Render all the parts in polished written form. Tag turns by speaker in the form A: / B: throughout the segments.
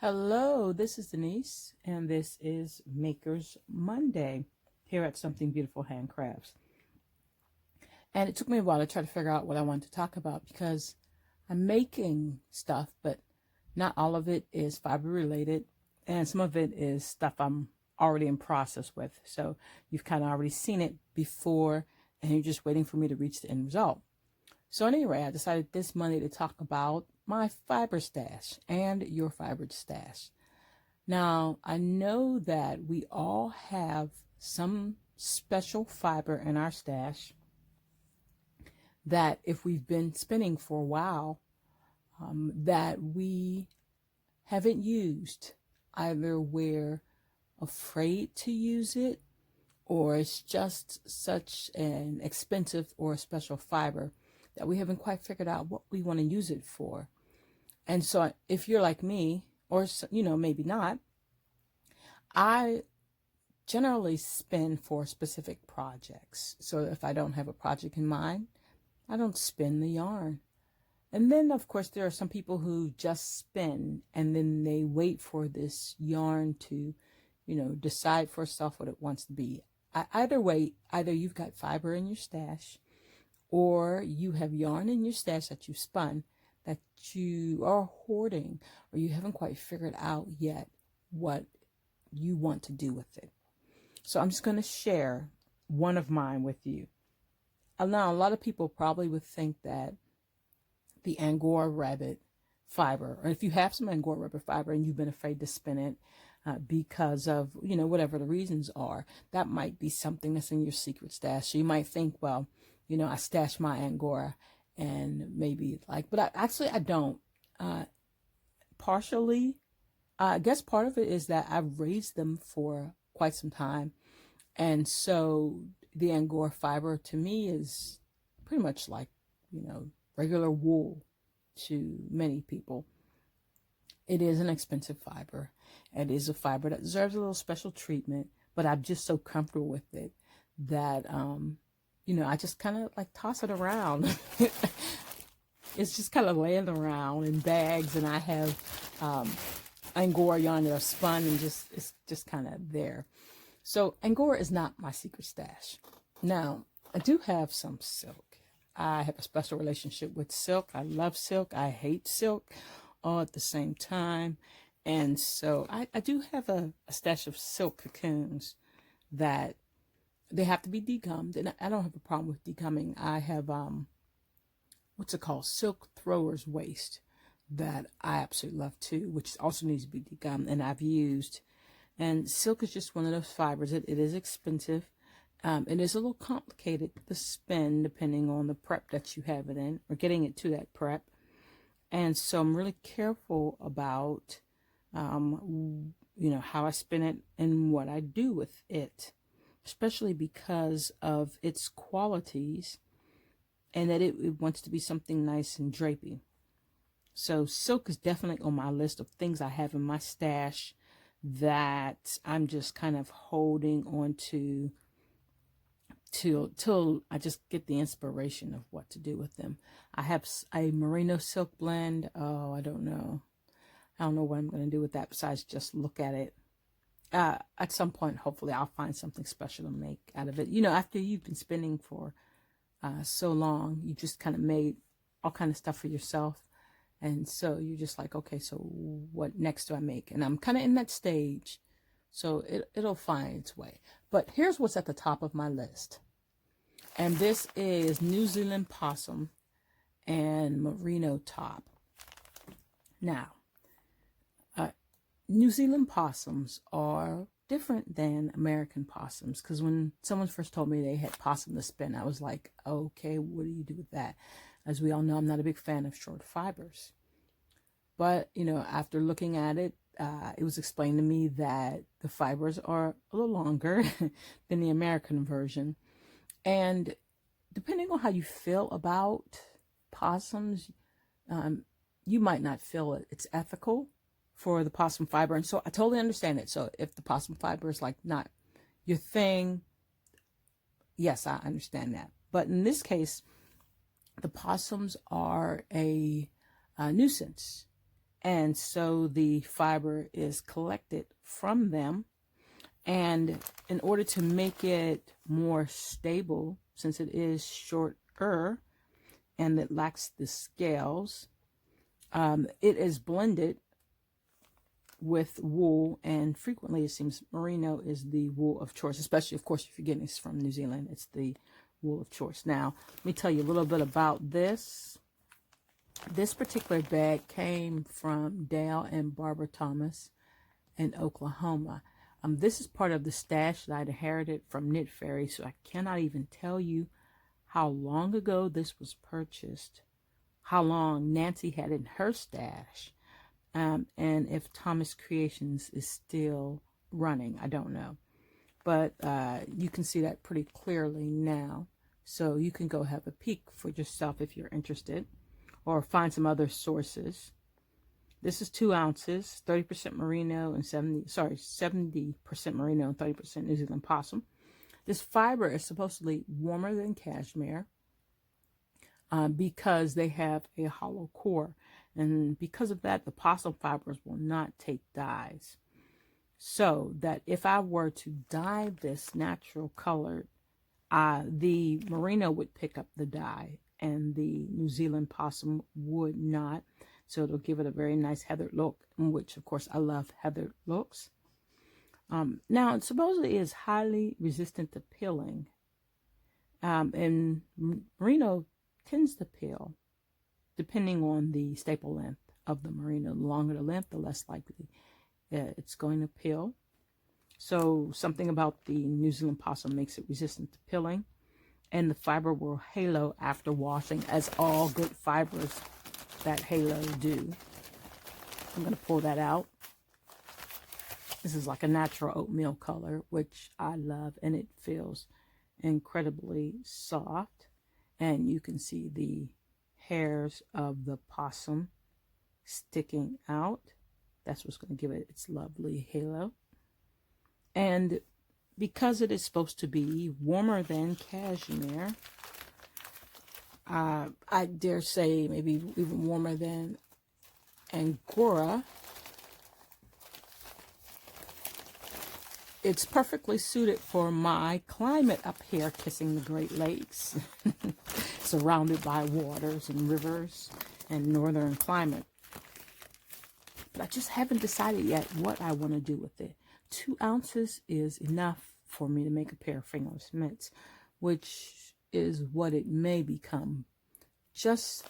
A: Hello, this is Denise, and this is Maker's Monday here at Something Beautiful Handcrafts. And it took me a while to try to figure out what I wanted to talk about because I'm making stuff, but not all of it is fiber related, and some of it is stuff I'm already in process with. So you've kind of already seen it before, and you're just waiting for me to reach the end result. So anyway, I decided this Monday to talk about my fiber stash and your fiber stash. Now, I know that we all have some special fiber in our stash that if we've been spinning for a while, that we haven't used. Either we're afraid to use it, or it's just such an expensive or special fiber that we haven't quite figured out what we want to use it for. And so if you're like me, or maybe not, I generally spin for specific projects. So if I don't have a project in mind, I don't spin the yarn. And then of course there are some people who just spin and then they wait for this yarn to, decide for itself what it wants to be. Either way, either you've got fiber in your stash, or you have yarn in your stash that you spun that you are hoarding, or you haven't quite figured out yet what you want to do with it. So I'm just going to share one of mine with you. Now, a lot of people probably would think that the Angora rabbit fiber, or if you have some Angora rabbit fiber and you've been afraid to spin it because of, whatever the reasons are, that might be something that's in your secret stash. So you might think, well, I stashed my Angora and maybe but I don't. Partially, I guess part of it is that I've raised them for quite some time. And so the Angora fiber to me is pretty much like, regular wool to many people. It is an expensive fiber. It is a fiber that deserves a little special treatment, but I'm just so comfortable with it that, I just kind of toss it around. It's just kind of laying around in bags, and I have Angora yarn that I've spun and it's just kind of there. So Angora is not my secret stash. Now, I do have some silk. I have a special relationship with silk. I love silk. I hate silk all at the same time. And so I do have a stash of silk cocoons that they have to be degummed, and I don't have a problem with degumming. I have what's it called, silk thrower's waste, that I absolutely love too, which also needs to be degummed, and I've used. And silk is just one of those fibers. It is expensive. It is a little complicated to spin depending on the prep that you have it in, or getting it to that prep. And so I'm really careful about how I spin it and what I do with it, especially because of its qualities, and that it wants to be something nice and drapey. So silk is definitely on my list of things I have in my stash that I'm just kind of holding on to till I just get the inspiration of what to do with them. I have a Merino silk blend. Oh, I don't know what I'm going to do with that besides just look at it. At some point, hopefully, I'll find something special to make out of it. After you've been spinning for so long, you just kind of made all kind of stuff for yourself. And so you're just like, okay, so what next do I make? And I'm kind of in that stage. So it'll find its way. But here's what's at the top of my list. And this is New Zealand possum and merino top. Now, New Zealand possums are different than American possums, because when someone first told me they had possum to spin, I was like, okay, what do you do with that? As we all know, I'm not a big fan of short fibers. But, after looking at it, it was explained to me that the fibers are a little longer than the American version. And depending on how you feel about possums, you might not feel it's ethical for the possum fiber. And so I totally understand it. So if the possum fiber is not your thing, yes, I understand that. But in this case, the possums are a nuisance. And so the fiber is collected from them. And in order to make it more stable, since it is shorter and it lacks the scales, it is blended with wool, and frequently it seems merino is the wool of choice, especially, of course, if you're getting this from New Zealand, it's the wool of choice. Now, let me tell you a little bit about this. This particular bag came from Dale and Barbara Thomas in Oklahoma. This is part of the stash that I inherited from KnitFaery, so I cannot even tell you how long ago this was purchased, how long Nancy had in her stash, and if Thomas Creations is still running. I don't know. But you can see that pretty clearly now. So you can go have a peek for yourself if you're interested, or find some other sources. This is 2 ounces, 30% merino and 70% merino and 30% New Zealand possum. This fiber is supposedly warmer than cashmere because they have a hollow core. And because of that, the possum fibers will not take dyes. So that if I were to dye this natural color, the merino would pick up the dye and the New Zealand possum would not. So it'll give it a very nice heathered look, which of course I love heathered looks. Now, it supposedly is highly resistant to peeling. And merino tends to peel depending on the staple length of the merino. The longer the length, the less likely it's going to peel. So something about the New Zealand possum makes it resistant to peeling. And the fiber will halo after washing, as all good fibers that halo do. I'm going to pull that out. This is like a natural oatmeal color, which I love, and it feels incredibly soft. And you can see the hairs of the possum sticking out. That's what's going to give it its lovely halo. And because it is supposed to be warmer than cashmere, I dare say maybe even warmer than Angora, it's perfectly suited for my climate up here, kissing the Great Lakes, surrounded by waters and rivers and northern climate. But I just haven't decided yet what I want to do with it. 2 ounces is enough for me to make a pair of fingerless mitts, which is what it may become, just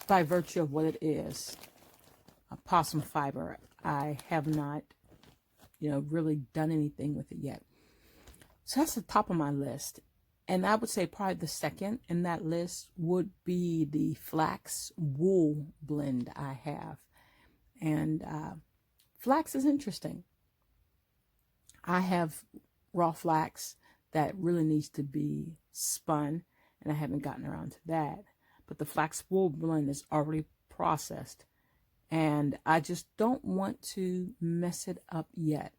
A: by virtue of what it is. A possum fiber. I have not, really done anything with it yet. So that's the top of my list. And I would say probably the second in that list would be the flax wool blend I have. And flax is interesting. I have raw flax that really needs to be spun, and I haven't gotten around to that. But the flax wool blend is already processed, and I just don't want to mess it up yet.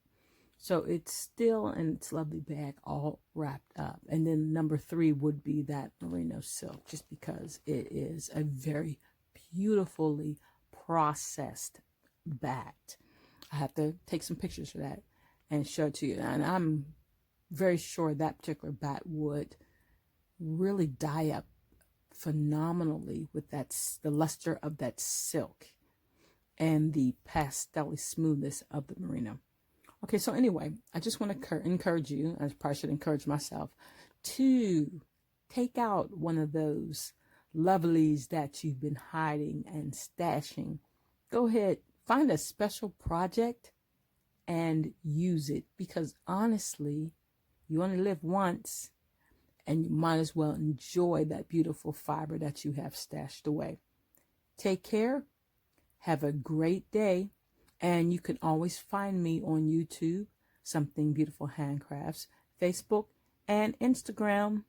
A: So it's still in its lovely bag, all wrapped up. And then number 3 would be that merino silk, just because it is a very beautifully processed bat. I have to take some pictures of that and show it to you. And I'm very sure that particular bat would really dye up phenomenally with the luster of that silk and the pastel smoothness of the merino. Okay, so anyway, I just want to encourage you, I probably should encourage myself, to take out one of those lovelies that you've been hiding and stashing. Go ahead, find a special project and use it, because honestly, you only live once, and you might as well enjoy that beautiful fiber that you have stashed away. Take care. Have a great day. And you can always find me on YouTube, Something Beautiful Handcrafts, Facebook, and Instagram.